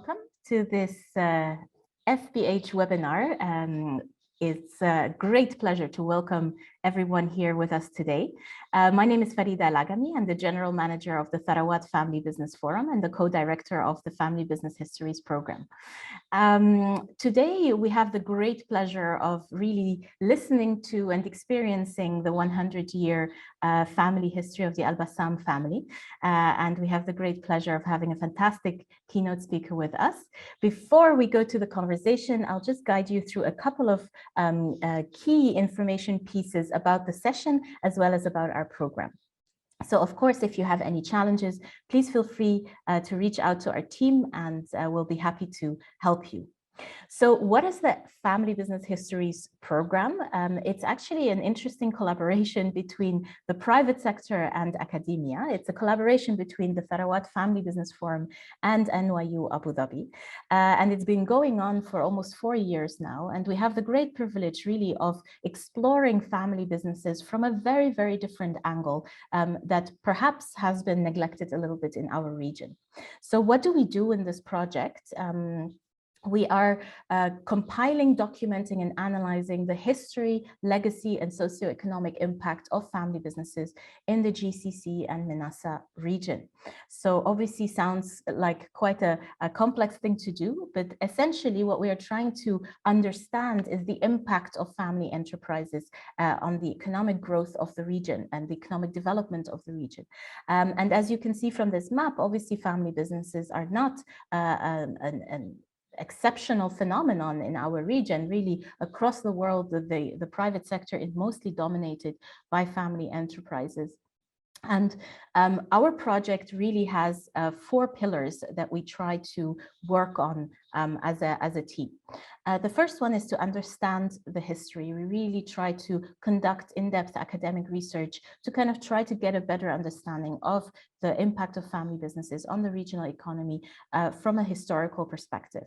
welcome to this FBH webinar. It's a great pleasure to welcome everyone here with us today. My name is Farida Al-Agami. I'm the General Manager of the Tharawat Family Business Forum and the Co-Director of the Family Business Histories Program. Today, we have the great pleasure of really listening to and experiencing the 100-year family history of the AlBassam family. And we have the great pleasure of having a fantastic keynote speaker with us. Before we go to the conversation, I'll just guide you through a couple of key information pieces about the session as well as about our program. So of course, if you have any challenges, please feel free to reach out to our team and we'll be happy to help you. So what is the Family Business Histories program? It's actually an interesting collaboration between the private sector and academia. It's a collaboration between the Tharawat Family Business Forum and NYU Abu Dhabi. And it's been going on for almost 4 years now. And we have the great privilege really of exploring family businesses from a very, very different angle that perhaps has been neglected a little bit in our region. So what do we do in this project? We are compiling, documenting, and analyzing the history, legacy, and socioeconomic impact of family businesses in the GCC and MENASA region. So obviously sounds like quite a complex thing to do, but essentially what we are trying to understand is the impact of family enterprises on the economic growth of the region and the economic development of the region. And as you can see from this map, obviously family businesses are not an exceptional phenomenon in our region. Really across the world, the private sector is mostly dominated by family enterprises. And our project really has 4 pillars that we try to work on as a team. The first one is to understand the history. We really try to conduct in-depth academic research to kind of try to get a better understanding of the impact of family businesses on the regional economy from a historical perspective.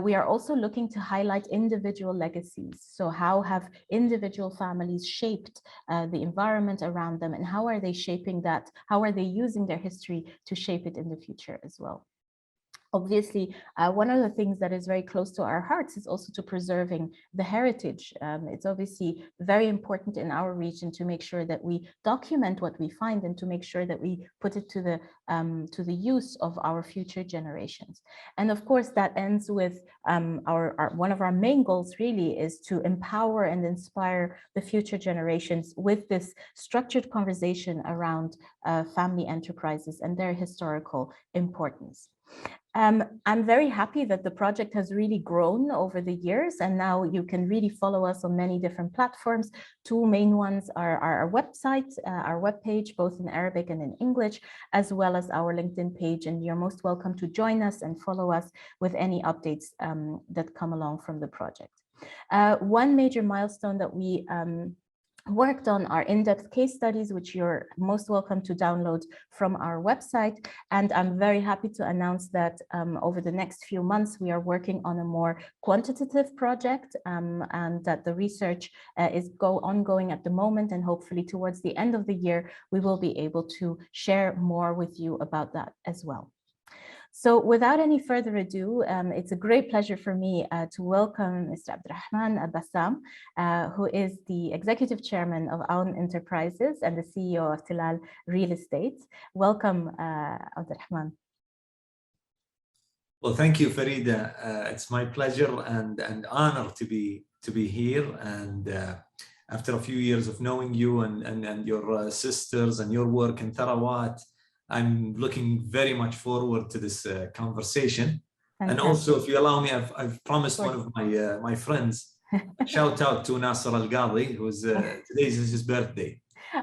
We are also looking to highlight individual legacies. So how have individual families shaped the environment around them, and how are they shaping that? How are they using their history to shape it in the future as well? Obviously, one of the things that is very close to our hearts is also to preserving the heritage. It's obviously very important in our region to make sure that we document what we find and to make sure that we put it to the use of our future generations. And of course, that ends with one of our main goals really is to empower and inspire the future generations with this structured conversation around family enterprises and their historical importance. I'm very happy that the project has really grown over the years, and now you can really follow us on many different platforms. 2 main ones are our website, our webpage, both in Arabic and in English, as well as our LinkedIn page. And you're most welcome to join us and follow us with any updates that come along from the project. One major milestone that we worked on are in-depth case studies, which you're most welcome to download from our website. And I'm very happy to announce that over the next few months, we are working on a more quantitative project and that the research is ongoing at the moment. And hopefully towards the end of the year, we will be able to share more with you about that as well. So without any further ado, it's a great pleasure for me to welcome Mr. Abdulrahman AlBassam, who is the Executive Chairman of Aoun Enterprises and the CEO of Tilal Real Estate. Welcome, Abdulrahman. Well, thank you, Farida. It's my pleasure and honor to be here. And after a few years of knowing you and your sisters and your work in Tharawat, I'm looking very much forward to this conversation. Fantastic. And also, if you allow me, I've promised one of my friends, shout out to Nasser Al-Qadi, who's today's his birthday.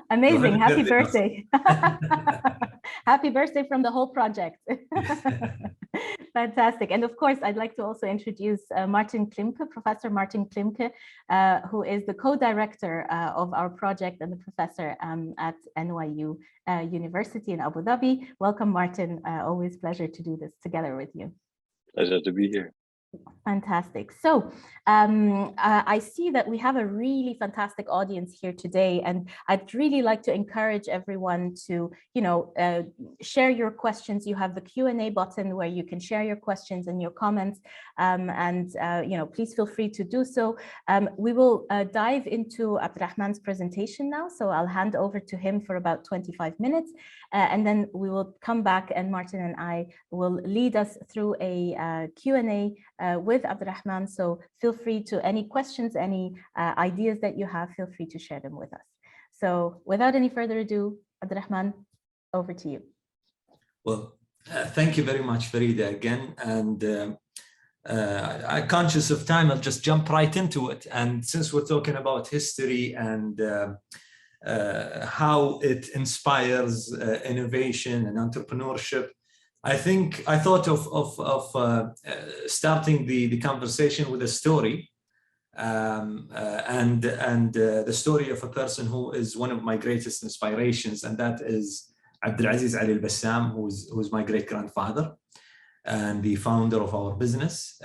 Amazing! So happy birthday! Happy birthday from the whole project. Fantastic. And of course, I'd like to also introduce Martin Klimke, Professor Martin Klimke, who is the co-director of our project and the professor at NYU University in Abu Dhabi. Welcome, Martin. Always pleasure to do this together with you. Pleasure to be here. Fantastic. So I see that we have a really fantastic audience here today, and I'd really like to encourage everyone to, share your questions. You have the Q&A button where you can share your questions and your comments, please feel free to do so. We will dive into Abdulrahman's presentation now, so I'll hand over to him for about 25 minutes, and then we will come back, and Martin and I will lead us through a Q&A with Abdulrahman. So feel free to any questions, any ideas that you have, feel free to share them with us. So without any further ado, Abdulrahman, over to you. Well, thank you very much, Farida, again. And I'm conscious of time, I'll just jump right into it. And since we're talking about history and how it inspires innovation and entrepreneurship, I thought of starting the conversation with a story, and the story of a person who is one of my greatest inspirations, and that is Abdulaziz AlBassam, who's my great-grandfather and the founder of our business.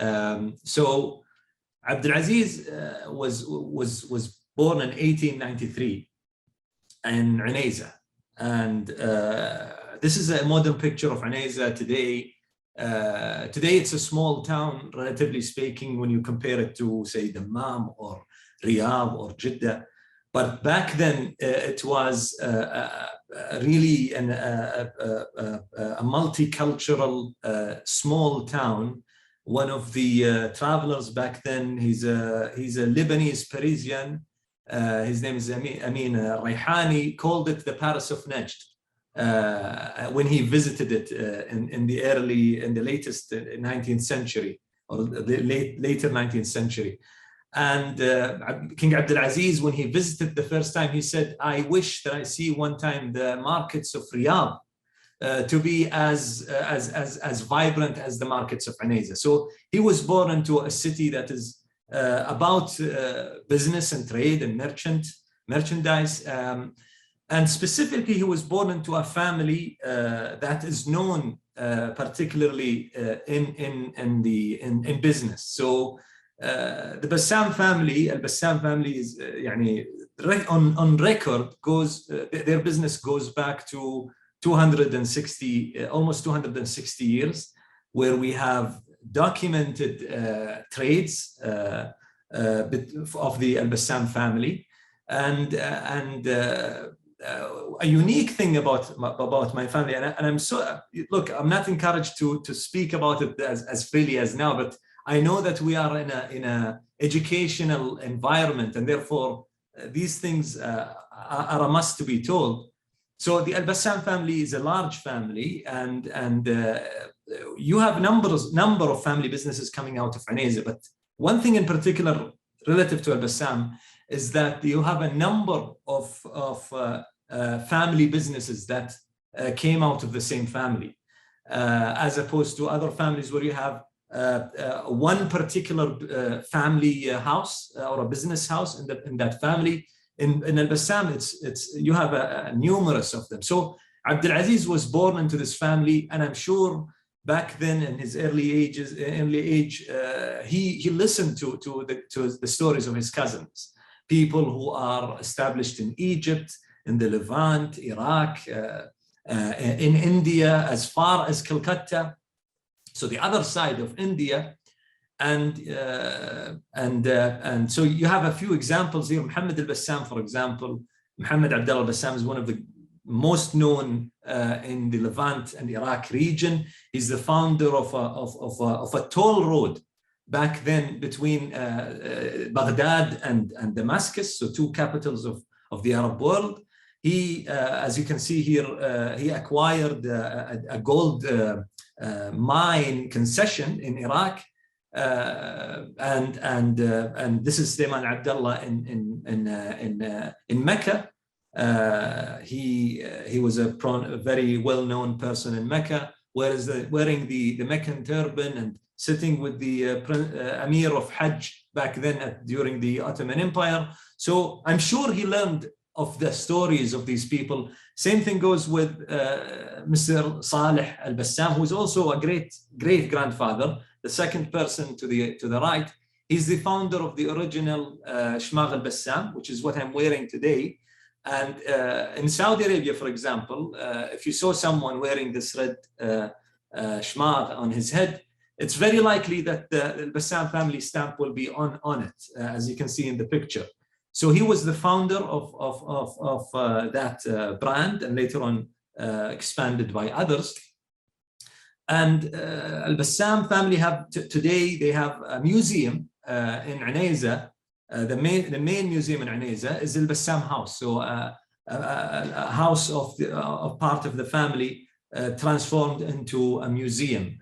So Abdulaziz was born in 1893 in Unayza, and this is a modern picture of Unayza today. Today, it's a small town, relatively speaking, when you compare it to, say, Dammam or Riyadh or Jeddah. But back then, it was really a multicultural small town. One of the travelers back then, he's a Lebanese Parisian. His name is Amin Rayhani, called it the Paris of Najd. When he visited it in the latest 19th century, or the later 19th century. And King Abdulaziz, when he visited the first time, he said, I wish that I see one time the markets of Riyadh to be as vibrant as the markets of Unayza. So he was born into a city that is about business and trade and merchandise. And specifically, he was born into a family that is known particularly in business. So the Bassam family, AlBassam family, is on record their business goes back to 260, almost 260 years, where we have documented trades of the AlBassam family, and a unique thing about my family, and I'm so, look, I'm not encouraged to speak about it as freely as now, but I know that we are in a educational environment, and therefore these things are a must to be told. So the AlBassam family is a large family, and you have number of family businesses coming out of Unayza, but one thing in particular relative to AlBassam is that you have a number of family businesses that came out of the same family, as opposed to other families where you have one particular family house or a business house in that family. In AlBassam, it's you have numerous of them. So Abdulaziz was born into this family, and I'm sure back then in his early age, he listened to the stories of his cousins, people who are established in Egypt, in the Levant, Iraq, in India, as far as Calcutta. So the other side of India, and so you have a few examples here. Muhammad AlBassam, for example, Muhammad Abdullah AlBassam is one of the most known in the Levant and Iraq region. He's the founder of a toll road back then between Baghdad and Damascus, so two capitals of the Arab world. He, as you can see here, he acquired a gold mine concession in Iraq, and this is Sulaiman Abdullah in Mecca. He was a very well-known person in Mecca, wearing the Meccan turban and sitting with the Amir of Hajj back then during the Ottoman Empire. So I'm sure he learned of the stories of these people. Same thing goes with Mr. Saleh AlBassam, who is also a great grandfather, the second person to the right, he's the founder of the original Shmagh AlBassam, which is what I'm wearing today. And in Saudi Arabia, for example, if you saw someone wearing this red Shmagh on his head, it's very likely that the AlBassam family stamp will be on it, as you can see in the picture. So he was the founder of that brand, and later on expanded by others. And AlBassam family have today, they have a museum in Unayza. The main museum in Unayza is AlBassam House. So a house of part of the family transformed into a museum.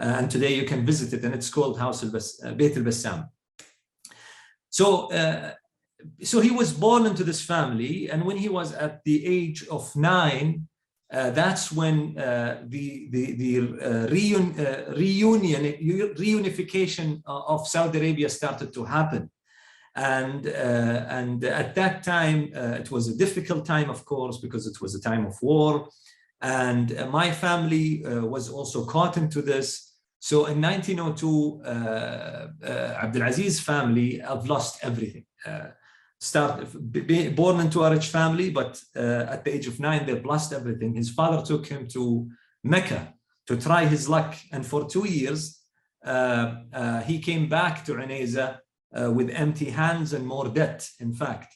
And today you can visit it, and it's called House Beit AlBassam. So he was born into this family, and when he was at the age of 9, that's when the reunification of Saudi Arabia started to happen. And at that time, it was a difficult time, of course, because it was a time of war. And my family was also caught into this. So in 1902, Abdulaziz's family have lost everything. Born into a rich family, but at the age of 9, they've lost everything. His father took him to Mecca to try his luck. And for 2 years, he came back to Unayza with empty hands and more debt, in fact.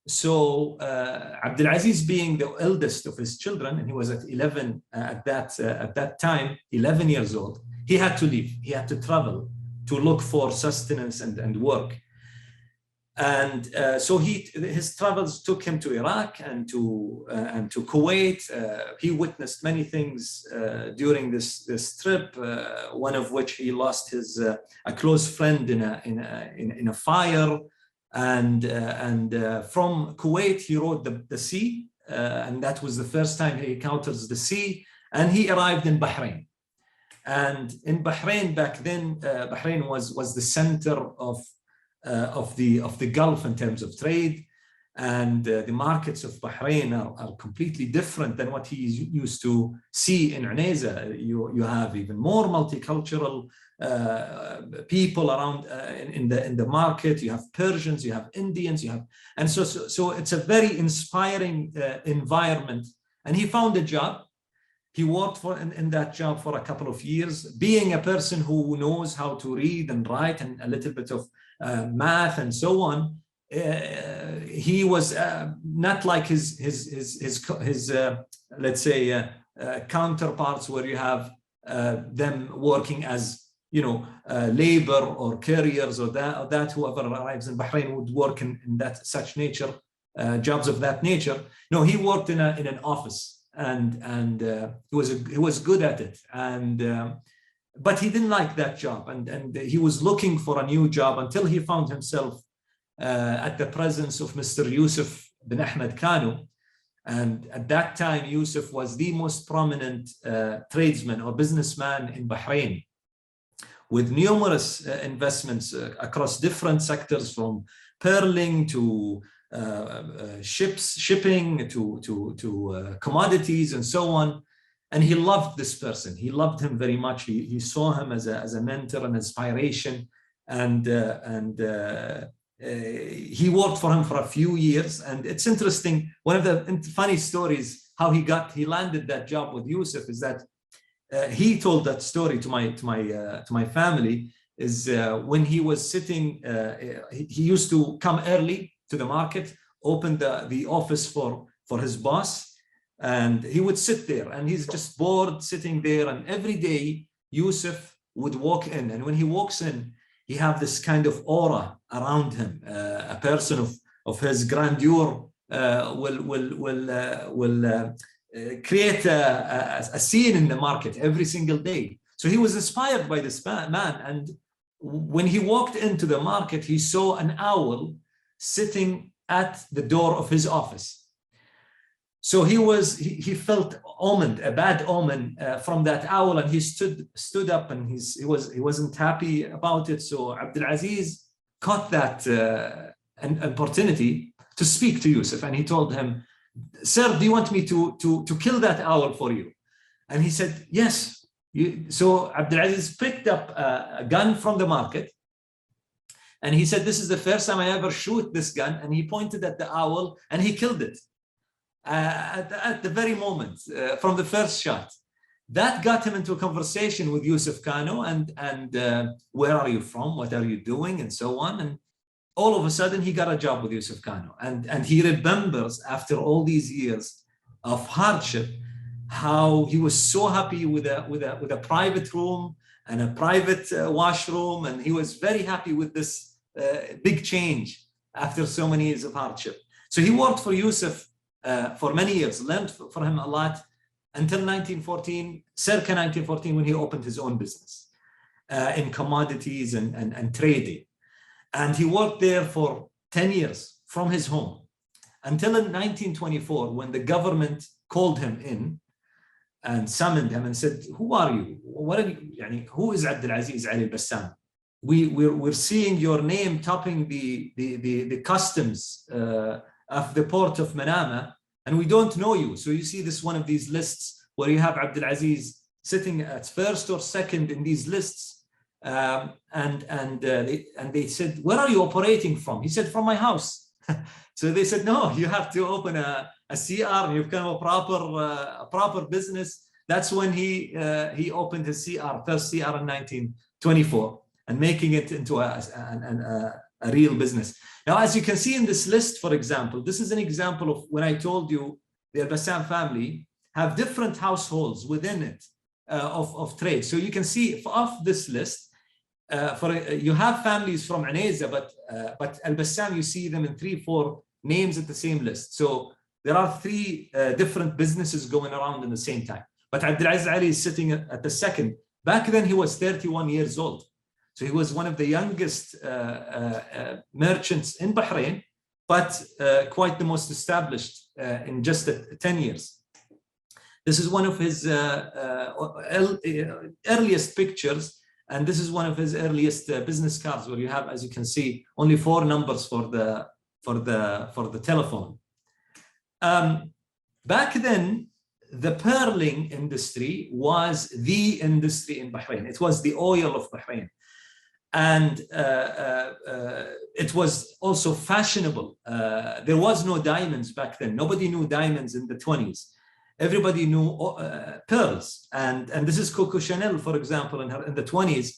So Abdulaziz, being the eldest of his children, and he was at 11 at that time, 11 years old, he had to leave. He had to travel to look for sustenance and work. And so his travels took him to Iraq and to Kuwait. He witnessed many things during this trip. One of which he lost a close friend in a fire. And from Kuwait he rode the sea, and that was the first time he encounters the sea. And he arrived in Bahrain. And in Bahrain back then, Bahrain was the center of the Gulf in terms of trade, and the markets of Bahrain are completely different than what he used to see in Unayza. You have even more multicultural people around in the market. You have Persians, you have Indians, and so it's a very inspiring environment. And he found a job. He worked in that job for a couple of years, being a person who knows how to read and write and a little bit of math and so on. He was not like his let's say counterparts, where you have them working as labor or carriers or that whoever arrives in Bahrain would work in that such nature, jobs of that nature. No, he worked in an office, and he was good at it, but he didn't like that job, and he was looking for a new job until he found himself at the presence of Mr. Yusuf bin Ahmed Kanu. And at that time, Yusuf was the most prominent tradesman or businessman in Bahrain, with numerous investments across different sectors, from pearling to shipping to commodities and so on. And he loved this person. He loved him very much. He saw him as a mentor and inspiration, and he worked for him for a few years. And it's interesting, one of the funny stories how he landed that job with Yusuf is that he told that story to my family, is when he was sitting, he used to come early to the market, open the office for his boss, and he would sit there, and he's just bored sitting there. And every day Yusuf would walk in, and when he walks in, he have this kind of aura around him. A person of his grandeur will create a scene in the market every single day. So he was inspired by this man, and when he walked into the market, he saw an owl sitting at the door of his office. So he felt omened, a bad omen from that owl, and he stood up, and he wasn't happy about it. So Abdulaziz caught that an opportunity to speak to Yusuf, and he told him, "Sir, do you want me to kill that owl for you?" And he said, "Yes, So Abdulaziz picked up a gun from the market, and he said, this is the first time I ever shoot this gun, and he pointed at the owl and he killed it at the very moment from the first shot. That got him into a conversation with Yusuf Kano, and where are you from, what are you doing, and so on. And all of a sudden he got a job with Yusuf Kano, and he remembers after all these years of hardship how he was so happy with a private room and a private washroom, and he was very happy with this big change after so many years of hardship. So he worked for Yusuf for many years, learned for him a lot until 1914, circa 1914, when he opened his own business in commodities and trading. And he worked there for 10 years from his home until in 1924, when the government called him in and summoned him and said, who are you? What are you? Who is Abdulaziz AlBassam? We're seeing your name topping the customs of the port of Manama, and we don't know you. So you see this one of these lists where you have Abdulaziz sitting at first or second in these lists. And they said, where are you operating from? He said, from my house. So they said, no, you have to open a CR, and you've become a proper business. That's when he opened his CR, first CR in 1924, and making it into a real business. Now, as you can see in this list, for example, this is an example of when I told you the AlBassam family have different households within it of trade. So you can see off this list, you have families from Aneza, but AlBassam, you see them in 3-4 names at the same list. So there are 3 different businesses going around in the same time. But Abdulaziz Ali is sitting at the second. Back then, he was 31 years old. So he was one of the youngest merchants in Bahrain, but quite the most established in just 10 years. This is one of his earliest pictures. And this is one of his earliest business cards, where you have, as you can see, only 4 numbers for the telephone. Back then, the pearling industry was the industry in Bahrain. It was the oil of Bahrain, and it was also fashionable. There was no diamonds back then. Nobody knew diamonds in the 20s. Everybody knew pearls, and this is Coco Chanel, for example, in the 20s,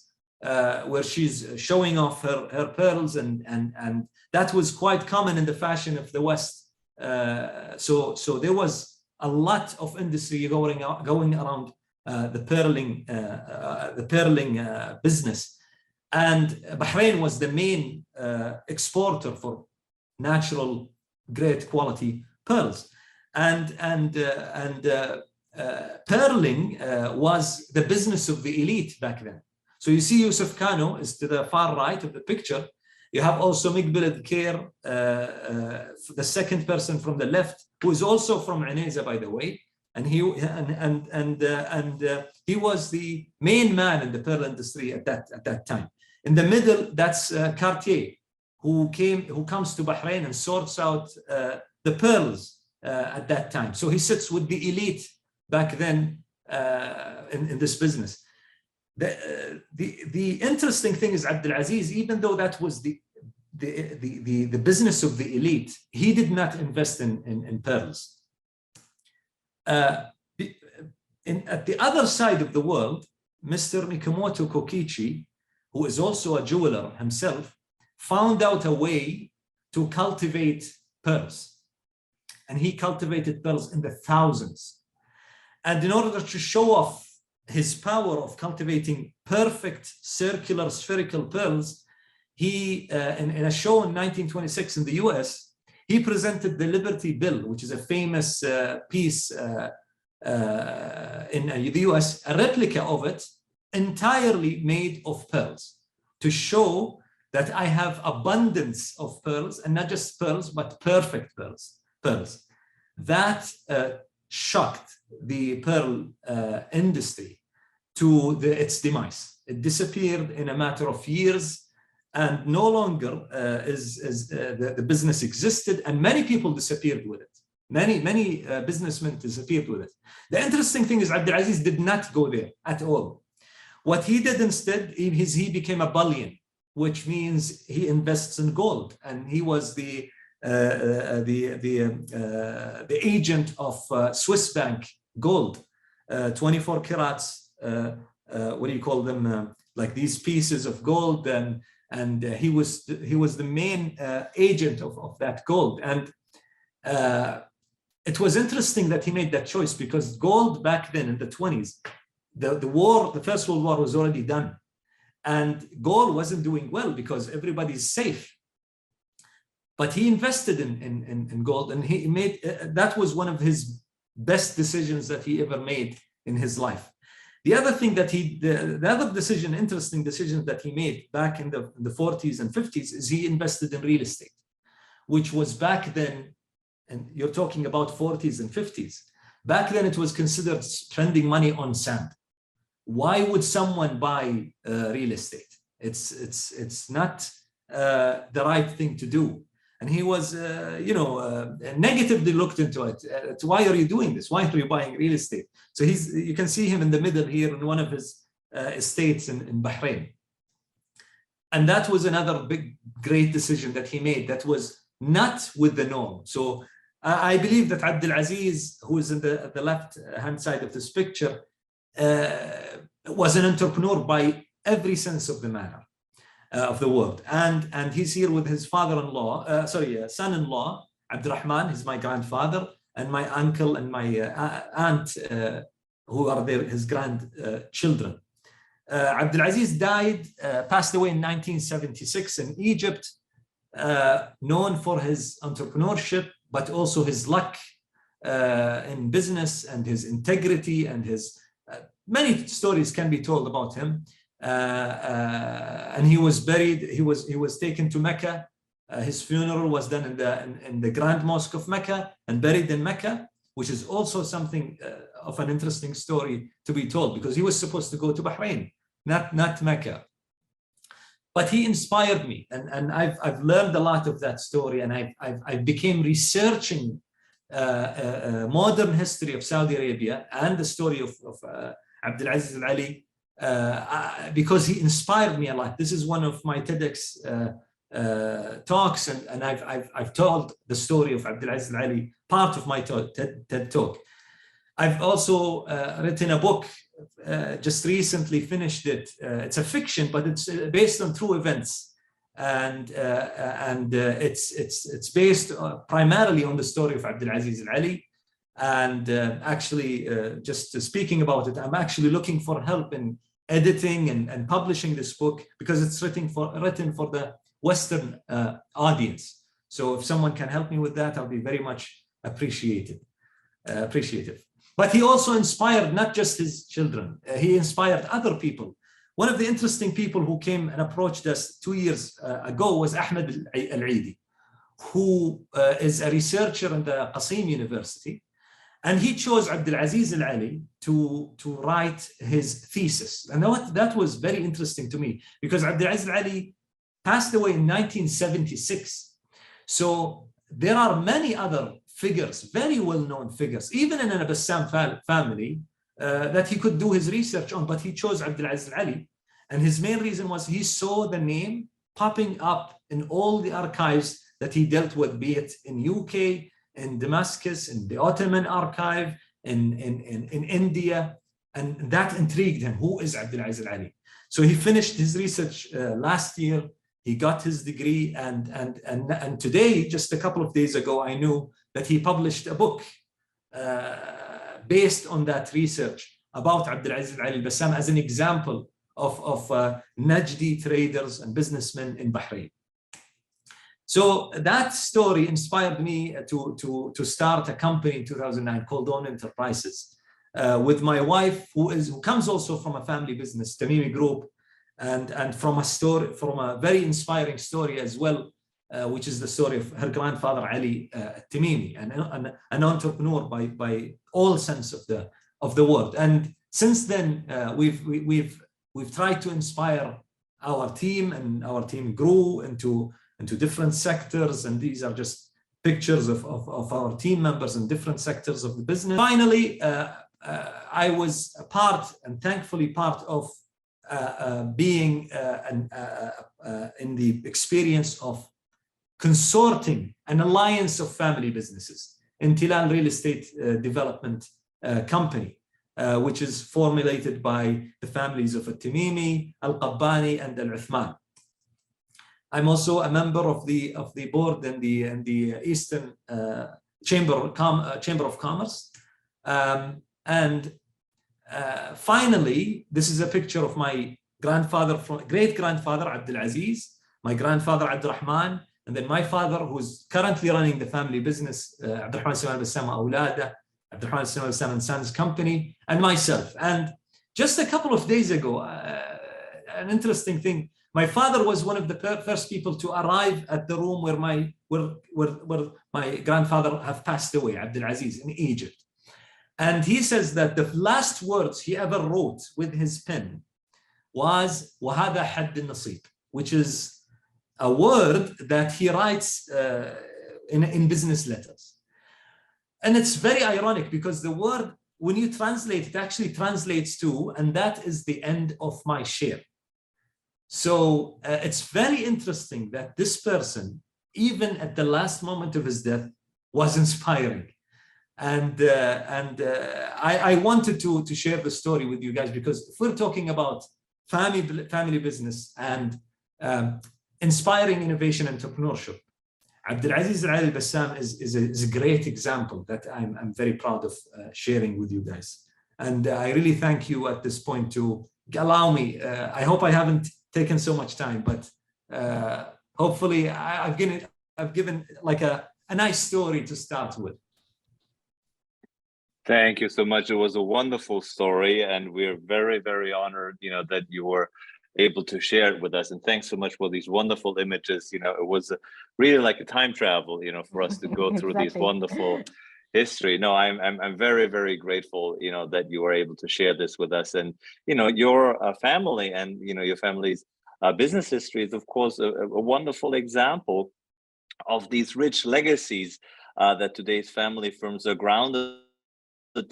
where she's showing off her pearls, and that was quite common in the fashion of the West. So there was a lot of industry going around the pearling business, and Bahrain was the main exporter for natural, great quality pearls. And pearling was the business of the elite back then. So you see Yusuf Kano is to the far right of the picture. You have also Miqbilad Khair, the second person from the left, who is also from Aneza, by the way. And he was the main man in the pearl industry at that time. In the middle, that's Cartier, who comes to Bahrain and sorts out the pearls at that time. So he sits with the elite back then in this business. The interesting thing is Abdulaziz, even though that was the business of the elite, he did not invest in pearls. At the other side of the world, Mr. Mikimoto Kokichi, who is also a jeweler himself, found out a way to cultivate pearls. And he cultivated pearls in the thousands. And in order to show off his power of cultivating perfect circular spherical pearls, he, in a show in 1926 in the US, he presented the Liberty Bell, which is a famous piece in the US, a replica of it, entirely made of pearls, to show that I have abundance of pearls, and not just pearls, but perfect pearls. That shocked the pearl industry to its demise. It disappeared in a matter of years, and no longer the business existed, and many people disappeared with it. Many businessmen disappeared with it. The interesting thing is Abdulaziz did not go there at all. What he did instead is he became a bullion, which means he invests in gold, and he was the agent of Swiss bank gold, 24 carats. What do you call them? Like these pieces of gold, and he was the main agent of that gold. And it was interesting that he made that choice, because gold back then in the 20s, the First World War was already done, and gold wasn't doing well because everybody's safe. But he invested in gold, and he made that was one of his best decisions that he ever made in his life. The other thing that the other decision, interesting decision that he made back in the 40s and 50s is he invested in real estate, which was back then, and you're talking about 40s and 50s. Back then it was considered spending money on sand. Why would someone buy real estate? It's not the right thing to do. And he was, negatively looked into it. Why are you doing this? Why are you buying real estate? So you can see him in the middle here in one of his estates in Bahrain. And that was another great decision that he made that was not with the norm. So I believe that Abdulaziz, who is in the left-hand side of this picture, was an entrepreneur by every sense of the manner. Of the word, and he's here with his son-in-law, Abdulrahman. He's my grandfather, and my uncle and my aunt, who are his grandchildren. Abdulaziz passed away in 1976 in Egypt, known for his entrepreneurship, but also his luck in business and his integrity, and his many stories can be told about him. And he was buried. He was taken to Mecca. His funeral was done in the Grand Mosque of Mecca and buried in Mecca, which is also something of an interesting story to be told, because he was supposed to go to Bahrain, not Mecca. But he inspired me, and I've learned a lot of that story, and I became researching modern history of Saudi Arabia and the story of Abdulaziz Al-Ali. Because he inspired me a lot. This is one of my TEDx talks, and I've told the story of Abdulaziz Al-Ali, part of my TED talk. I've also written a book, just recently finished it. It's a fiction, but it's based on true events, and it's based primarily on the story of Abdulaziz Al-Ali. And just speaking about it, I'm actually looking for help in editing and publishing this book, because it's written for the Western audience. So if someone can help me with that, I'll be very much appreciative. But he also inspired not just his children, he inspired other people. One of the interesting people who came and approached us 2 years ago was Ahmed Al-Eidi, who is a researcher in the Qasim University. And he chose Abdulaziz Al-Ali to write his thesis. And that was very interesting to me, because Abdulaziz Al-Ali passed away in 1976. So there are many other figures, very well-known figures, even in an AlBassam family, that he could do his research on, but he chose Abdulaziz Al-Ali. And his main reason was he saw the name popping up in all the archives that he dealt with, be it in UK, in Damascus, in the Ottoman archive, in India, and that intrigued him. Who is Abdulaziz Al-Ali? So he finished his research last year. He got his degree, and today, just a couple of days ago, I knew that he published a book based on that research about Abdulaziz AlBassam as an example of Najdi traders and businessmen in Bahrain. So that story inspired me to start a company in 2009 called Own Enterprises with my wife, who comes also from a family business, Tamimi Group, and from a very inspiring story as well, which is the story of her grandfather Ali Tamimi, an entrepreneur by all sense of the word. And since then, we've tried to inspire our team, and our team grew into different sectors, and these are just pictures of our team members in different sectors of the business. Finally, I was a part, and thankfully part of being in the experience of consorting an alliance of family businesses in Tilal Real Estate Development Company, which is formulated by the families of Al-Tamimi, Al-Qabbani, and Al-Uthman. I'm also a member of the board in the Eastern Chamber of Commerce. Finally, this is a picture of my great-grandfather Abdulaziz, my grandfather Abdulrahman, and then my father, who's currently running the family business, Abdulrahman AlBassam Abdulrahman AlBassam Sons company, and myself. And just a couple of days ago, an interesting thing, my father was one of the first people to arrive at the room where my grandfather have passed away, Abdulaziz, in Egypt. And he says that the last words he ever wrote with his pen was وَهَذَا حَدِّ النَّصِيب, which is a word that he writes in business letters. And it's very ironic because the word, when you translate, it actually translates to, and that is the end of my share. So it's very interesting that this person, even at the last moment of his death, was inspiring. And I wanted to share the story with you guys, because if we're talking about family business and inspiring innovation and entrepreneurship, Abdulaziz AlBassam is a great example that I'm very proud of sharing with you guys. And I really thank you at this point to allow me. I hope I haven't taken so much time, but hopefully I've given like a nice story to start with. Thank you so much. It was a wonderful story, and we're very, very honored, that you were able to share it with us. And thanks so much for these wonderful images. It was really like a time travel, for us to go through these wonderful history. No, I'm very, very grateful, that you were able to share this with us. And your family and your family's business history is, of course, a wonderful example of these rich legacies that today's family firms are grounded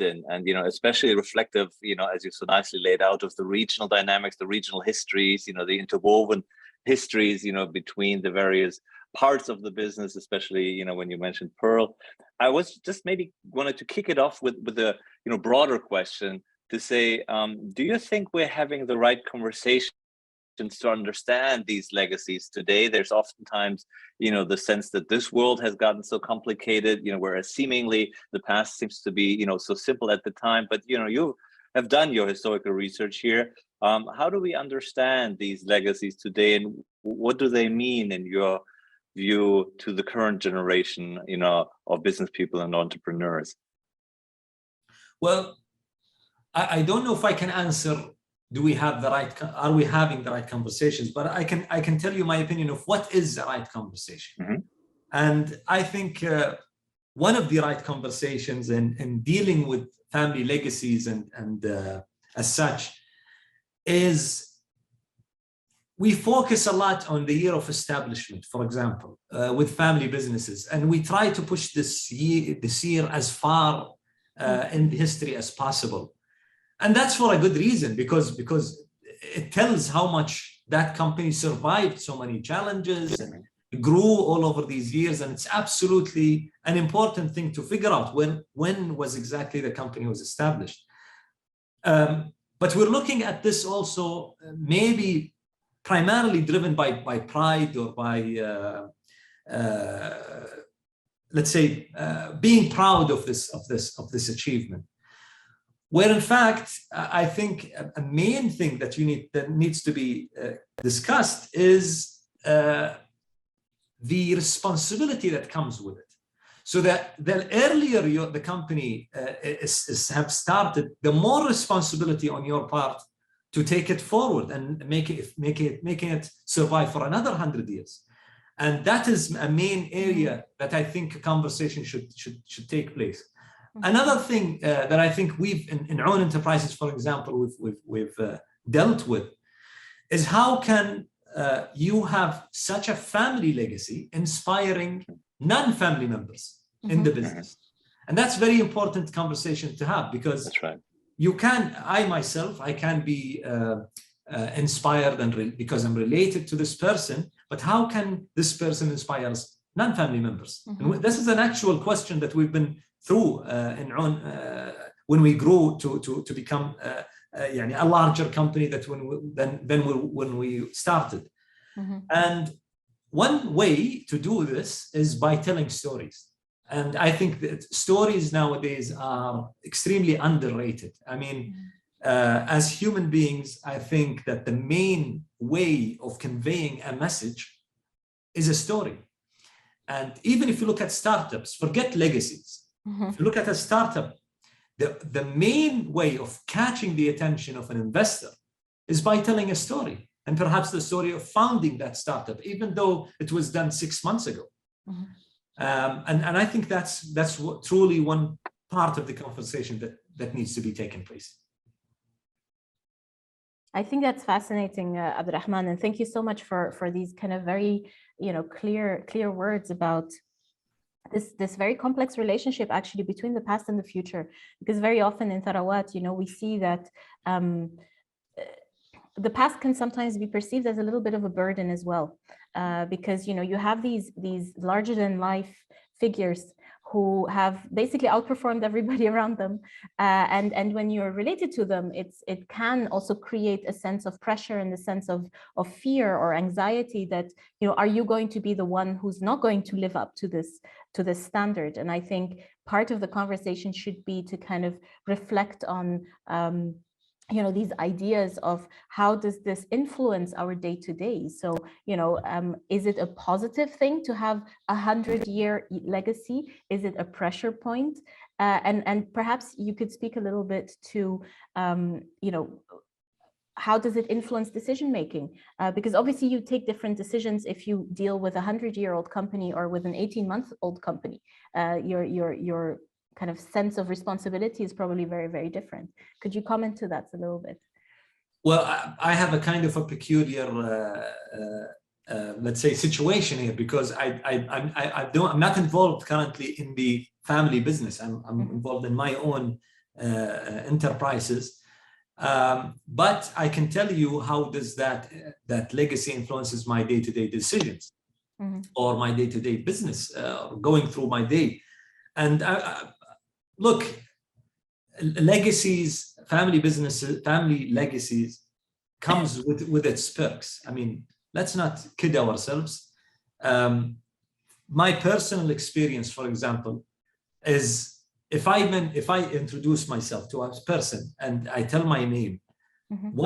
in, and especially reflective, as you so nicely laid out, of the regional dynamics, the regional histories, the interwoven histories, between the various parts of the business, especially when you mentioned Pearl. I was just maybe wanted to kick it off with a broader question to say, do you think we're having the right conversation to understand these legacies today? There's oftentimes, the sense that this world has gotten so complicated, whereas seemingly the past seems to be, so simple at the time. But, you have done your historical research here. How do we understand these legacies today, and what do they mean in your view to the current generation, of business people and entrepreneurs? Well, I don't know if I can answer, are we having the right conversations? But I can tell you my opinion of what is the right conversation. Mm-hmm. And I think one of the right conversations in dealing with family legacies and as such is we focus a lot on the year of establishment, for example, with family businesses, and we try to push this year as far in history as possible. And that's for a good reason, because it tells how much that company survived so many challenges and grew all over these years. And it's absolutely an important thing to figure out when was exactly the company was established. But we're looking at this also maybe primarily driven by pride or by, let's say, being proud of this achievement. Where in fact, I think a main thing that needs to be discussed is the responsibility that comes with it. So that the earlier the company have started, the more responsibility on your part to take it forward and making it survive for another 100 years. And that is a main area that I think a conversation should take place. Another thing that I think we've in own enterprises, for example, we've dealt with is how can you have such a family legacy inspiring non-family members in the business. And that's very important conversation to have, because that's right. You can, I myself, I can be inspired and because I'm related to this person, but how can this person inspire non-family members? And this is an actual question that we've been through when we grew to become a larger company than when we started. And one way to do this is by telling stories. And I think that stories nowadays are extremely underrated. I mean, as human beings, I think that the main way of conveying a message is a story. And even if you look at startups, forget legacies. If you look at a startup, the main way of catching the attention of an investor is by telling a story, and perhaps the story of founding that startup, even though it was done 6 months ago. And I think that's what, truly one part of the conversation that needs to be taken place. I think that's fascinating, Abdulrahman, and thank you so much for these kind of very, clear words about this very complex relationship actually between the past and the future. Because very often in Tharawat, we see that the past can sometimes be perceived as a little bit of a burden as well, because you have these larger than life figures who have basically outperformed everybody around them, and when you're related to them, it can also create a sense of pressure and a sense of fear or anxiety that are you going to be the one who's not going to live up to this standard? And I think part of the conversation should be to kind of reflect on these ideas of how does this influence our day-to-day. So, is it a positive thing to have 100-year legacy? Is it a pressure point? And perhaps you could speak a little bit to, how does it influence decision-making? Because obviously you take different decisions if you deal with a 100-year-old company or with an 18-month-old company. Your kind of sense of responsibility is probably very, very different. Could you comment to that a little bit? Well, I have a kind of a peculiar, let's say, situation here, because I'm not involved currently in the family business. I'm involved in my own enterprises, but I can tell you how does that legacy influences my day-to-day decisions or my day-to-day business, going through my day. And look, legacies, family businesses, family legacies comes with its perks. I mean, let's not kid ourselves. My personal experience, for example, is if I introduce myself to a person and I tell my name,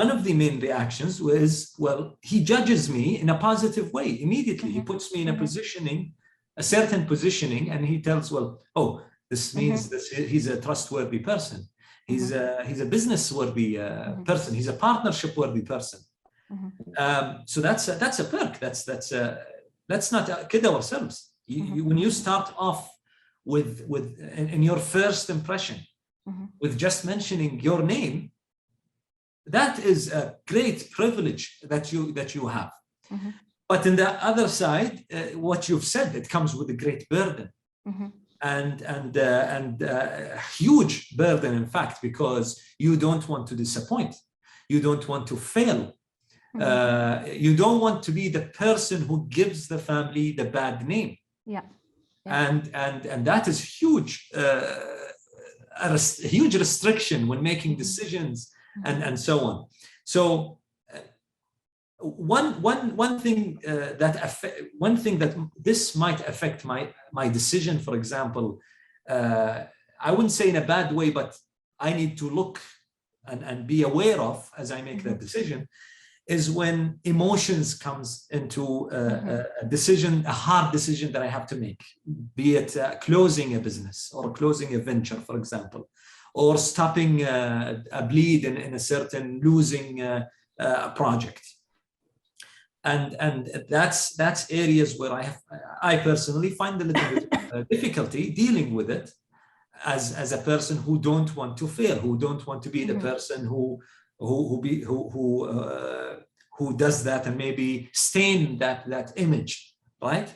one of the main reactions was, well, he judges me in a positive way immediately. He puts me in a certain positioning, and he tells, well, oh, this means that he's a trustworthy person. He's a business-worthy person. He's a partnership-worthy person. So that's a perk. Let's not kid ourselves. When you start off in your first impression with just mentioning your name, that is a great privilege that you have. But on the other side, what you've said, it comes with a great burden. And a huge burden, in fact, because you don't want to disappoint, you don't want to fail, you don't want to be the person who gives the family the bad name. And that is huge, a huge restriction when making decisions and so on. So one thing that this might affect my decision, for example, I wouldn't say in a bad way, but I need to look and be aware of as I make that decision, is when emotions comes into a decision, a hard decision that I have to make, be it closing a business or closing a venture, for example, or stopping a bleed in a certain losing project. And that's areas where I personally find a little bit difficulty dealing with it as a person who don't want to fail, who don't want to be the person who does that and maybe stain that image, right?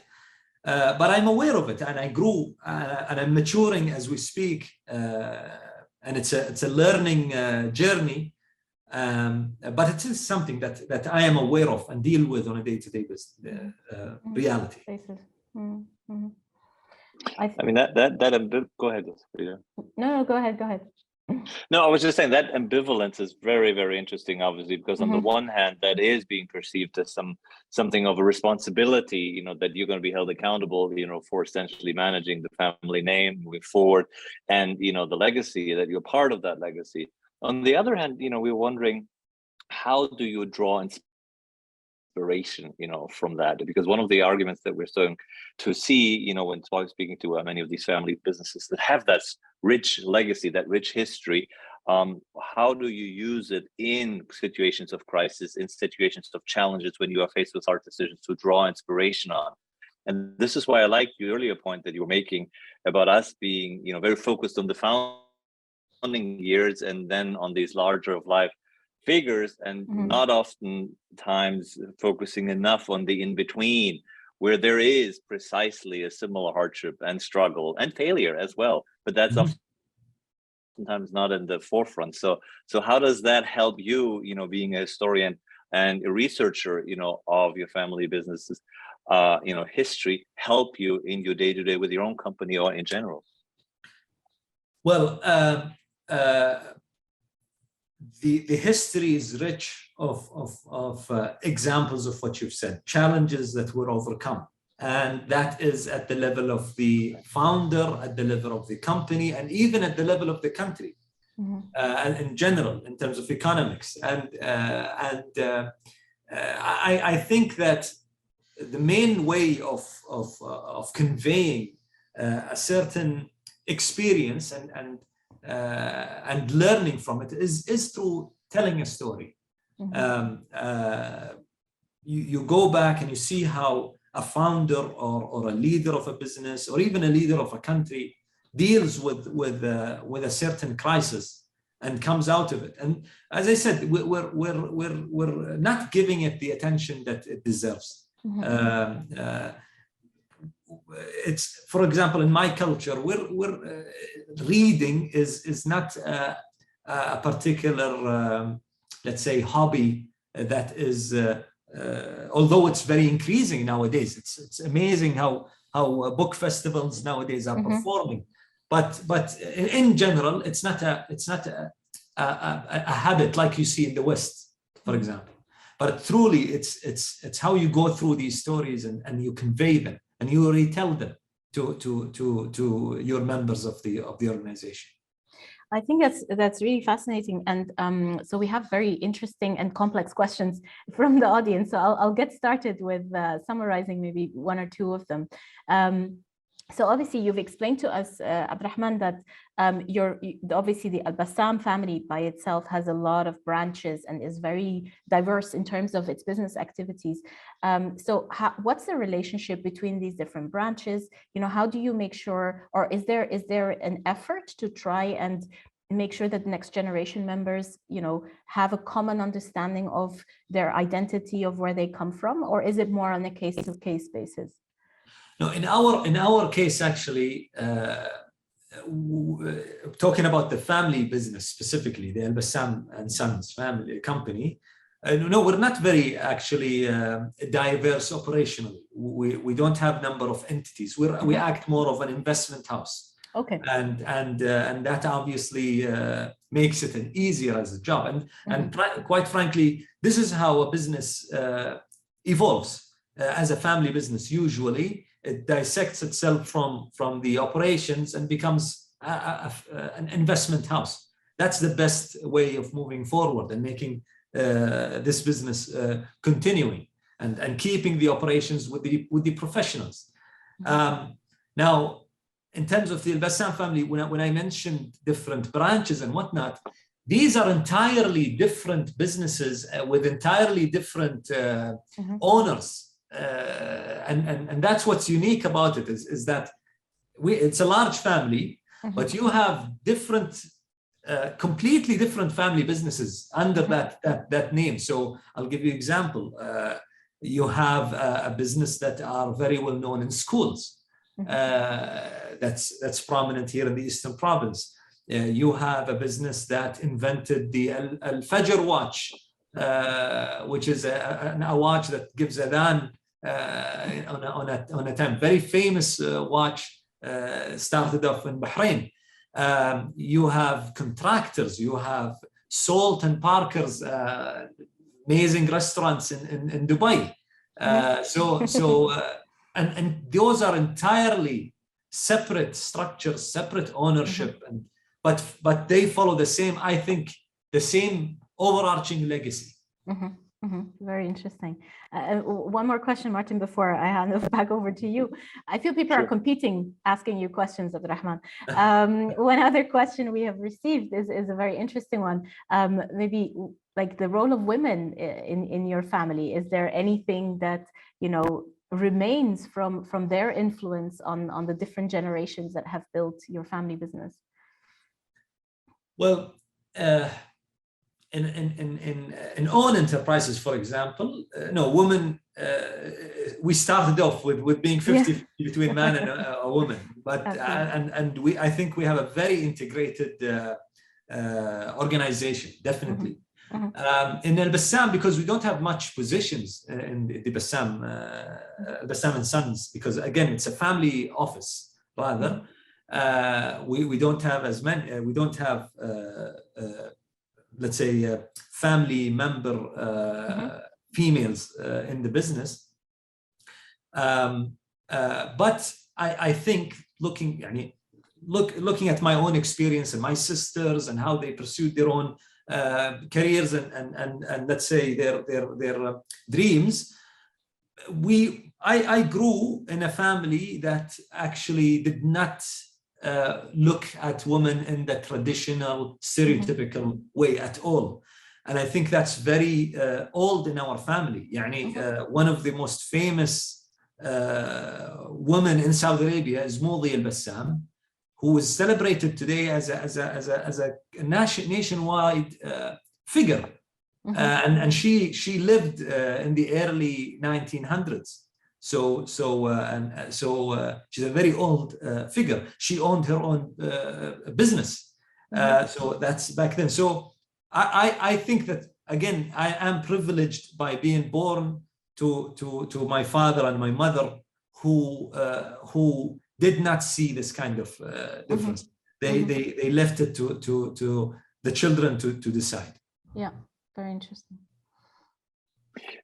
but I'm aware of it, and I grew, and I'm maturing as we speak, and it's a learning journey. But it is something that I am aware of and deal with on a day-to-day reality. I mean that go ahead. No, go ahead. No, I was just saying that ambivalence is very, very interesting, obviously, because on the one hand, that is being perceived as something of a responsibility, you know, that you're going to be held accountable, you know, for essentially managing the family name moving forward, and, you know, the legacy, that you're part of that legacy. On the other hand, you know, we're wondering, how do you draw inspiration, you know, from that? Because one of the arguments that we're starting to see, you know, when speaking to many of these family businesses that have that rich legacy, that rich history, how do you use it in situations of crisis, in situations of challenges, when you are faced with hard decisions, to draw inspiration on? And this is why I like your earlier point that you were making about us being, you know, very focused on the founding years and then on these larger of life figures, and not often times focusing enough on the in-between, where there is precisely a similar hardship and struggle and failure as well, but that's oftentimes not in the forefront. So how does that help you, you know, being a historian and a researcher, you know, of your family businesses, you know, history, help you in your day-to-day with your own company or in general? Well, the history is rich of examples of what you've said, challenges that were overcome. And that is at the level of the founder, at the level of the company, and even at the level of the country, and in general, in terms of economics. And I think that the main way of conveying a certain experience and learning from it is through telling a story. You go back and you see how a founder or a leader of a business, or even a leader of a country, deals with a certain crisis and comes out of it. And as I said, we're not giving it the attention that it deserves. It's, for example, in my culture, we're reading is not a particular, let's say, hobby that is. Although it's very increasing nowadays, it's amazing how book festivals nowadays are performing. But in general, it's not a habit like you see in the West, for example. But truly, it's how you go through these stories and you convey them and you retell them to your members of the organization. I think that's really fascinating, and so we have very interesting and complex questions from the audience. So I'll get started with summarizing maybe one or two of them. So obviously you've explained to us, Abdulrahman, that obviously the AlBassam family by itself has a lot of branches and is very diverse in terms of its business activities. So what's the relationship between these different branches? You know, how do you make sure, or is there an effort to try and make sure that next generation members, you know, have a common understanding of their identity, of where they come from, or is it more on a case-to-case basis? No, in our case, actually, talking about the family business specifically, the AlBassam Sons family company, no, we're not very actually diverse operationally. We don't have number of entities. We act more of an investment house. Okay. And that obviously makes it an easier as a job. And quite frankly, this is how a business evolves. As a family business, usually it dissects itself from the operations and becomes an investment house. That's the best way of moving forward and making this business continuing and keeping the operations with the professionals. Now, in terms of the AlBassam family, when I mentioned different branches and whatnot, these are entirely different businesses with entirely different owners. And that's what's unique about it is that it's a large family, but you have different, completely different family businesses under that name. So I'll give you an example. You have a business that are very well known in schools. That's prominent here in the Eastern Province. You have a business that invented the Al-Fajr watch, which is a watch that gives adhan on a time. Very famous watch, started off in Bahrain. You have contractors, you have Salt and Parker's amazing restaurants in Dubai. And those are entirely separate structures, separate ownership, but they follow the same, I think, the same overarching legacy. Very interesting. One more question, Martin, before I hand it back over to you. I feel people are competing, asking you questions, Abdulrahman. One other question we have received is a very interesting one. Maybe like the role of women in your family. Is there anything that, you know, remains from their influence on the different generations that have built your family business? Well, in own enterprises, for example, no, women, we started off with being 50 between man and a woman, but I think we have a very integrated organization, definitely. In AlBassam, because we don't have much positions in the AlBassam Sons, because again, it's a family office rather. We don't have as many, we don't have, let's say, family member females in the business. But I think looking at my own experience and my sisters and how they pursued their own careers and let's say their dreams, I grew in a family that actually did not look at women in the traditional stereotypical way at all. And I think that's very old in our family. One of the most famous women in Saudi Arabia is Modi AlBassam, who is celebrated today as a nationwide figure. And she lived in the early 1900s. So she's a very old figure. She owned her own business. So that's back then. So I think that, again, I am privileged by being born to my father and my mother who did not see this kind of difference. They left it to the children to decide. Yeah, very interesting.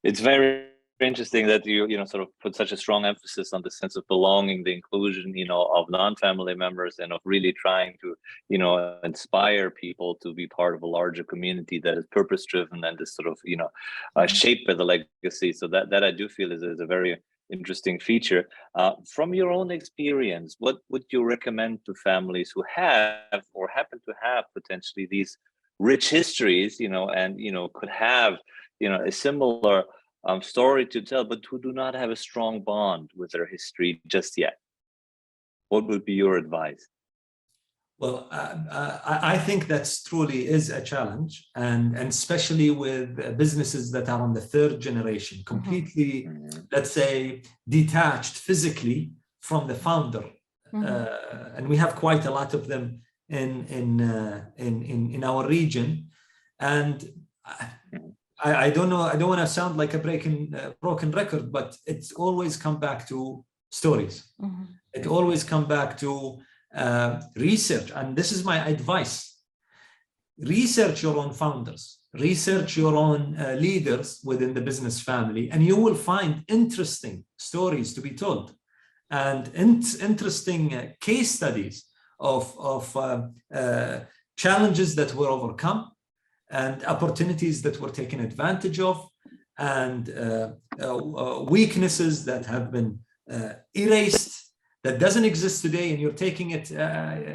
It's very interesting that you sort of put such a strong emphasis on the sense of belonging, the inclusion, of non-family members, and of really trying to, inspire people to be part of a larger community that is purpose-driven and is sort of, shaped by the legacy. So that I do feel is a very interesting feature. From your own experience, what would you recommend to families who have or happen to have potentially these rich histories, and could have, a similar story to tell, but who do not have a strong bond with their history just yet? What would be your advice? Well, I think that truly is a challenge, and especially with businesses that are on the third generation, completely, let's say, detached physically from the founder, and we have quite a lot of them in our region. And I don't know, I don't want to sound like a broken record, but it's always come back to stories. It always come back to research. And this is my advice: research your own founders, research your own leaders within the business family, and you will find interesting stories to be told and interesting case studies of challenges that were overcome and opportunities that were taken advantage of, and weaknesses that have been erased, that doesn't exist today, and you're taking it,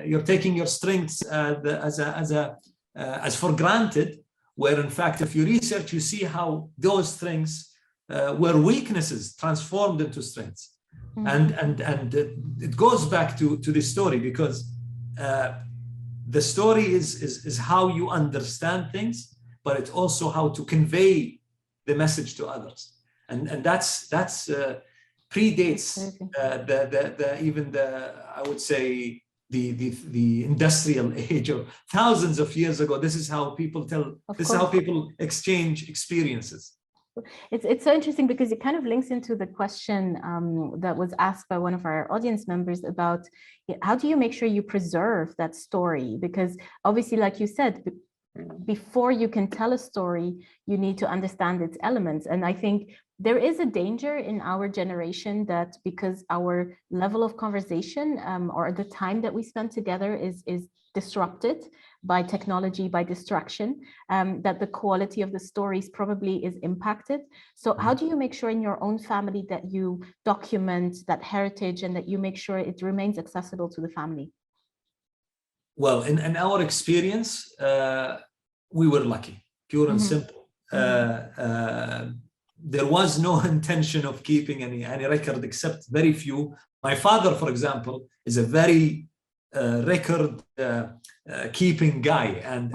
you're taking your strengths as for granted. Where in fact, if you research, you see how those strengths were weaknesses transformed into strengths, and it goes back to this story, because the story is how you understand things, but it's also how to convey the message to others. and that's predates even the, I would say, the industrial age of thousands of years ago. This is how people this is how people exchange experiences. It's so interesting because it kind of links into the question that was asked by one of our audience members about how do you make sure you preserve that story? Because obviously, like you said, before you can tell a story, you need to understand its elements. And I think there is a danger in our generation that because our level of conversation or the time that we spend together is disrupted by technology, by distraction, that the quality of the stories probably is impacted. So how do you make sure in your own family that you document that heritage and that you make sure it remains accessible to the family? Well, in our experience, we were lucky, pure and simple. There was no intention of keeping any record except very few. My father, for example, is a very record keeping guy, and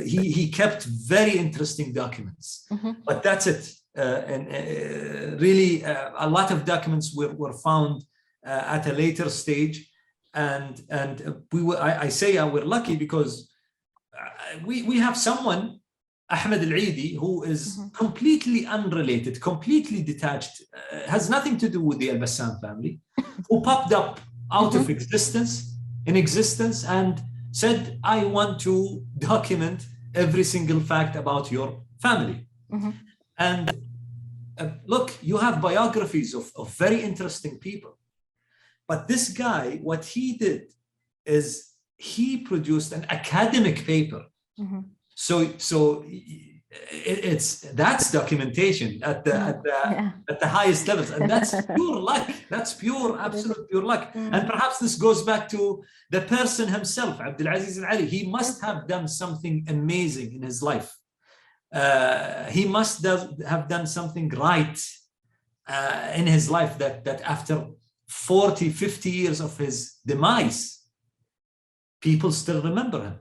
he kept very interesting documents. But that's it. And really, a lot of documents were found at a later stage, and I say we're lucky because we have someone, Ahmed Al-Eidi, who is completely unrelated, completely detached, has nothing to do with the AlBassam family, who popped up out of existence and said, I want to document every single fact about your family. And look, you have biographies of very interesting people. But this guy, what he did is he produced an academic paper. So that's documentation at the highest levels, and that's pure luck. That's pure, absolute pure luck. And perhaps this goes back to the person himself, Abdulaziz Al Ali. He must have done something amazing in his life. He must have done something right in his life that after 40, 50 years of his demise, people still remember him.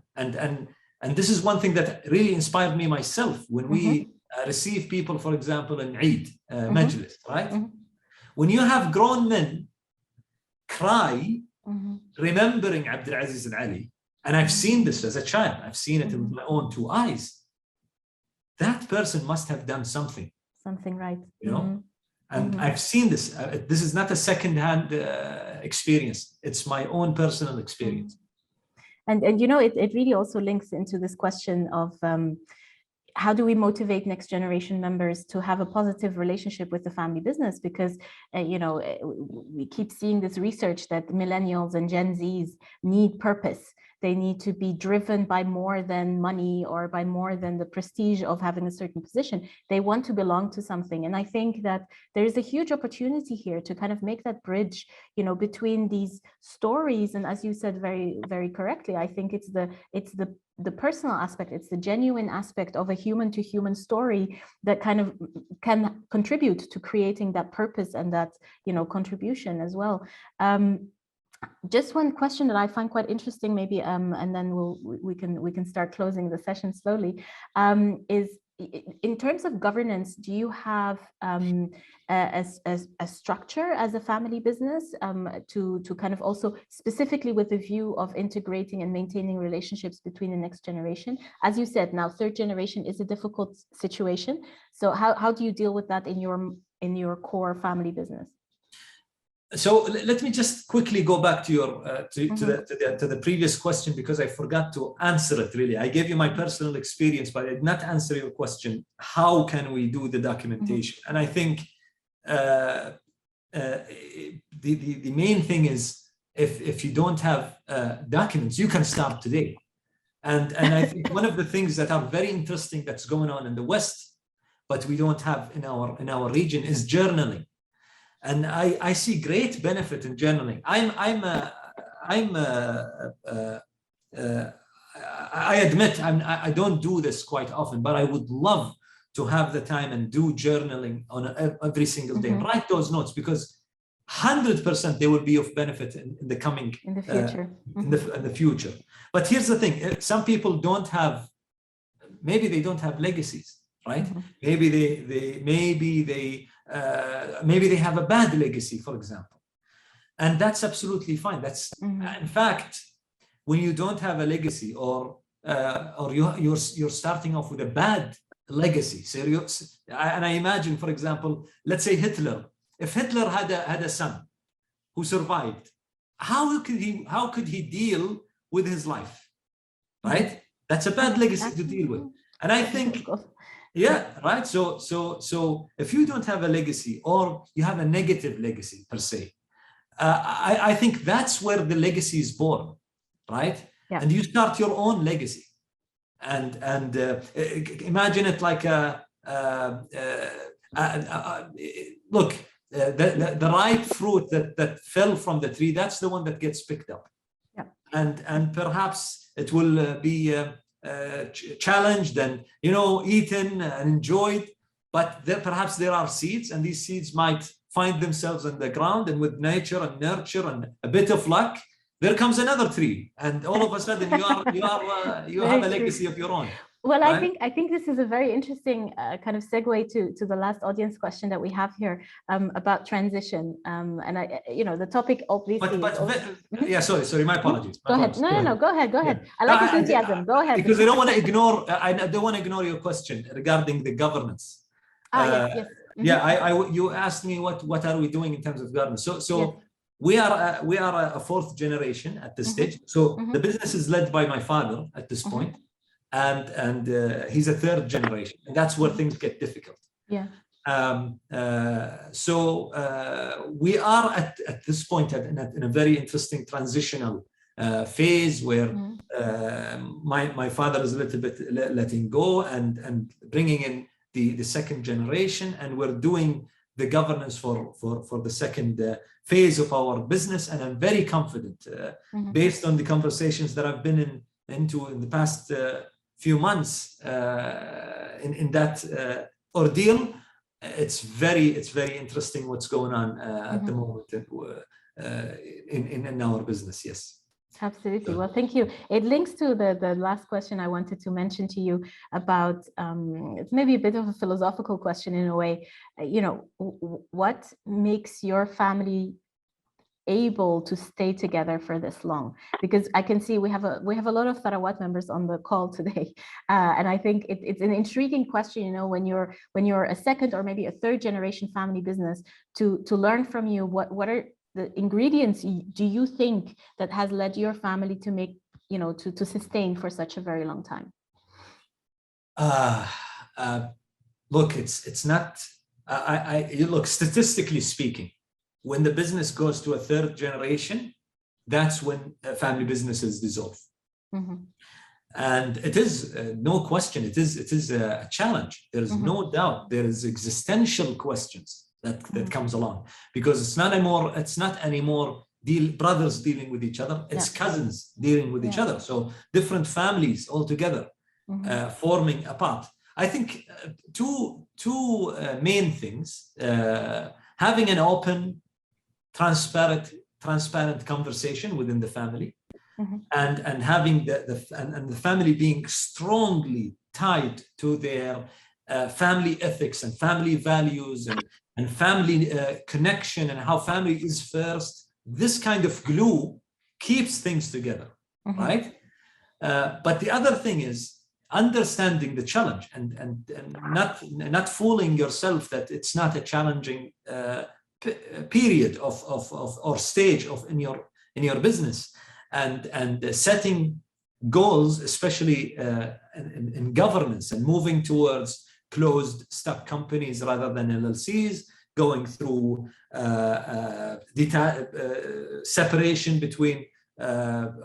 And this is one thing that really inspired me myself when we receive people, for example, in Eid Majlis, right? When you have grown men cry, remembering Abdulaziz Al Ali, and I've seen this as a child, I've seen it with my own two eyes, that person must have done something. Something right. You know? And I've seen this. This is not a second-hand experience. It's my own personal experience. And you know, it really also links into this question of how do we motivate next generation members to have a positive relationship with the family business? Because, you know, we keep seeing this research that millennials and Gen Zs need purpose. They need to be driven by more than money or by more than the prestige of having a certain position. They want to belong to something. And I think that there is a huge opportunity here to kind of make that bridge, you know, between these stories. And as you said very, very correctly, I think it's the personal aspect, it's the genuine aspect of a human to human story that kind of can contribute to creating that purpose and that, you know, contribution as well. Just one question that I find quite interesting, maybe, and then we can start closing the session slowly, is in terms of governance, do you have a structure as a family business to kind of also specifically with the view of integrating and maintaining relationships between the next generation? As you said, now third generation is a difficult situation. So how do you deal with that in your core family business? So let me just quickly go back to your to the previous question, because I forgot to answer it. Really, I gave you my personal experience, but I did not answer your question. How can we do the documentation? And I think the main thing is if you don't have documents, you can start today. And I think one of the things that are very interesting that's going on in the West, but we don't have in our region, is journaling. And I see great benefit in journaling. I admit I don't do this quite often, but I would love to have the time and do journaling on every single day. Write those notes, because 100% they will be of benefit in the coming in the future. In the future. But here's the thing: some people don't have, maybe they don't have legacies. right? Maybe they have a bad legacy, for example, and that's absolutely fine. That's in fact, when you don't have a legacy, or you're starting off with a bad legacy. And I imagine, for example, let's say Hitler. If Hitler had a son who survived, how could he deal with his life, right? That's a bad legacy to deal with. And I think, yeah, right. So if you don't have a legacy, or you have a negative legacy per se, I think that's where the legacy is born, right? Yeah. And you start your own legacy, and imagine it like look, the ripe fruit that fell from the tree, that's the one that gets picked up. Yeah. And perhaps it will be challenged and eaten and enjoyed, but perhaps there are seeds, and these seeds might find themselves in the ground, and with nature and nurture and a bit of luck, there comes another tree, and all of a sudden you have a legacy of your own. Well, right? I think this is a very interesting kind of segue to the last audience question that we have here about transition. And the topic obviously. Yeah, sorry, my apologies. Go ahead. No, go ahead. Yeah. I like enthusiasm. Go ahead. Because I don't want to ignore. I don't want to ignore your question regarding the governance. Yes. Yeah, you asked me what are we doing in terms of governance. So yes. we are a fourth generation at this stage. So the business is led by my father at this point. And he's a third generation, and that's where things get difficult. Yeah. So we are at this point in a very interesting transitional phase where my father is a little bit letting go and bringing in the second generation, and we're doing the governance for the second phase of our business. And I'm very confident, based on the conversations that I've been into in the past few months in that ordeal. It's very interesting what's going on at the moment in our business. Yes, absolutely. Well, thank you. It links to the last question I wanted to mention to you about it's maybe a bit of a philosophical question in a way. What makes your family able to stay together for this long? Because I can see we have a lot of Tharawat members on the call today, and I think it's an intriguing question. When you're a second or maybe a third generation family business, to learn from you, what are the ingredients do you think that has led your family to make to sustain for such a very long time? Look, it's not. Look, statistically speaking, when the business goes to a third generation, that's when family businesses dissolve. And it is no question. It is a challenge. There is no doubt. There is existential questions that comes along, because it's not anymore brothers dealing with each other. It's cousins dealing with each other. So different families all together forming a part. I think two main things: having an open, transparent conversation within the family, and having the family being strongly tied to their family ethics and family values and family connection, and how family is first. This kind of glue keeps things together, right? But the other thing is understanding the challenge and not fooling yourself that it's not a challenging period or stage in your business, and setting goals, especially in governance, and moving towards closed stock companies rather than LLCs, going through separation between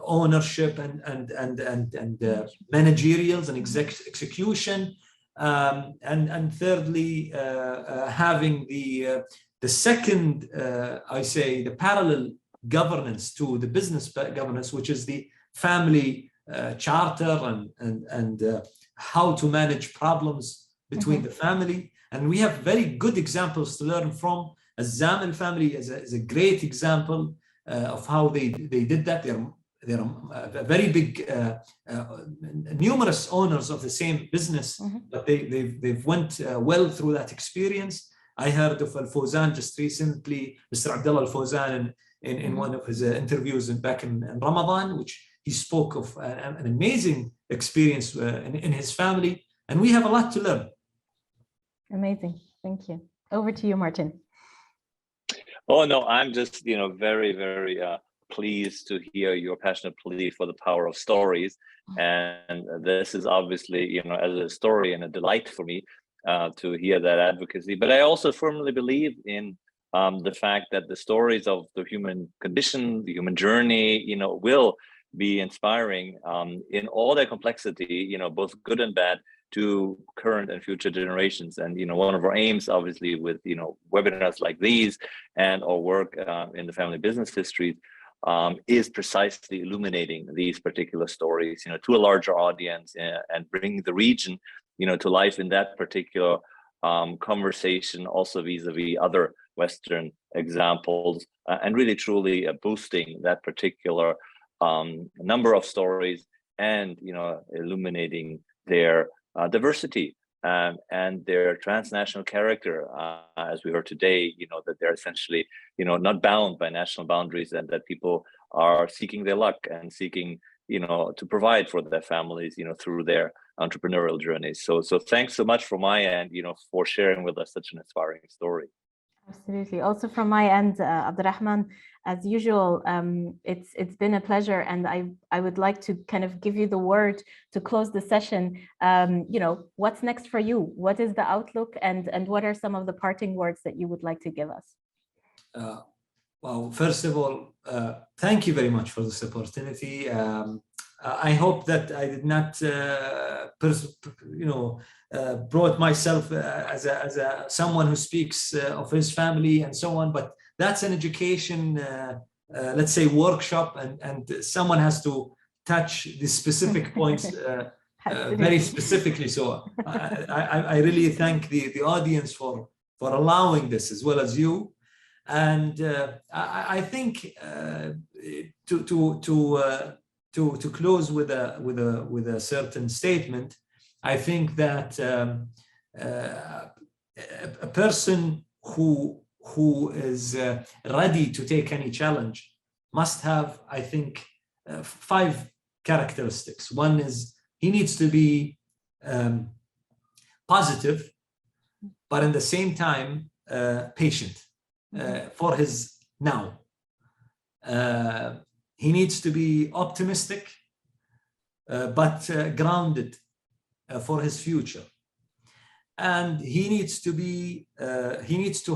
ownership and managerials and execution, and thirdly, having the second, the parallel governance to the business governance, which is the family charter and how to manage problems between the family. And we have very good examples to learn from. AlZamil family is a great example of how they did that. They're there are very big, numerous owners of the same business, but they've went well through that experience. I heard of Al-Fawzan just recently, Mr. Abdullah Al-Fawzan, in one of his interviews back in Ramadan, which he spoke of an amazing experience in his family, and we have a lot to learn. Amazing, thank you. Over to you, Martin. Oh no, I'm just very, very pleased to hear your passionate plea for the power of stories, and this is obviously as a historian a delight for me to hear that advocacy. But I also firmly believe in the fact that the stories of the human condition, the human journey, will be inspiring in all their complexity, both good and bad, to current and future generations. And one of our aims, obviously, with webinars like these and our work in the family business histories is precisely illuminating these particular stories, to a larger audience, and bringing the region, to life in that particular conversation, also vis-a-vis other Western examples, and really truly boosting that particular number of stories, and illuminating their diversity and their transnational character, as we heard today, that they're essentially not bound by national boundaries, and that people are seeking their luck and seeking to provide for their families through their entrepreneurial journeys. So thanks so much from my end for sharing with us such an inspiring story. Absolutely. Also from my end, Abdulrahman, as usual, it's been a pleasure, and I would like to kind of give you the word to close the session. What's next for you? What is the outlook, and what are some of the parting words that you would like to give us? Well, first of all, thank you very much for this opportunity. I hope that I did not, brought myself as someone who speaks of his family and so on, but that's an education, let's say, workshop, and someone has to touch the specific points very specifically. So I really thank the audience for allowing this, as well as you. And I think to close with a certain statement, I think that a person who is ready to take any challenge must have, I think, 5 characteristics. One is he needs to be positive, but at the same time patient for his now. He needs to be optimistic, but grounded for his future. And he needs to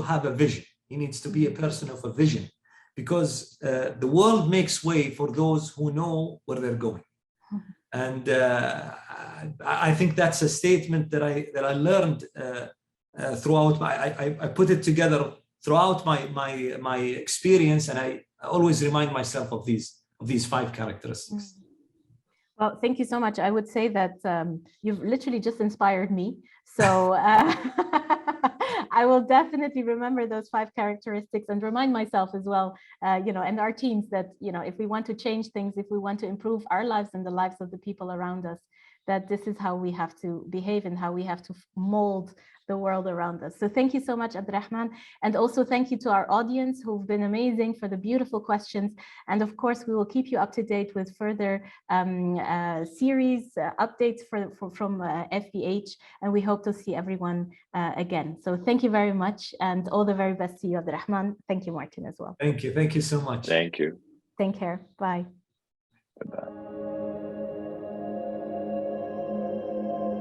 have a vision. He needs to be a person of a vision, because the world makes way for those who know where they're going. And I think that's a statement that I learned throughout I put it together throughout my experience, and I always remind myself of these 5 characteristics. Well, thank you so much. I would say that you've literally just inspired me. So I will definitely remember those 5 characteristics, and remind myself as well, and our teams, that, if we want to change things, if we want to improve our lives and the lives of the people around us, that this is how we have to behave and how we have to mold the world around us. So thank you so much, Abdulrahman. And also thank you to our audience, who've been amazing, for the beautiful questions. And of course, we will keep you up to date with further series updates from FBH. And we hope to see everyone again. So thank you very much, and all the very best to you, Abdulrahman. Thank you, Martin, as well. Thank you. Thank you so much. Thank you. Take care. Bye. Bye-bye.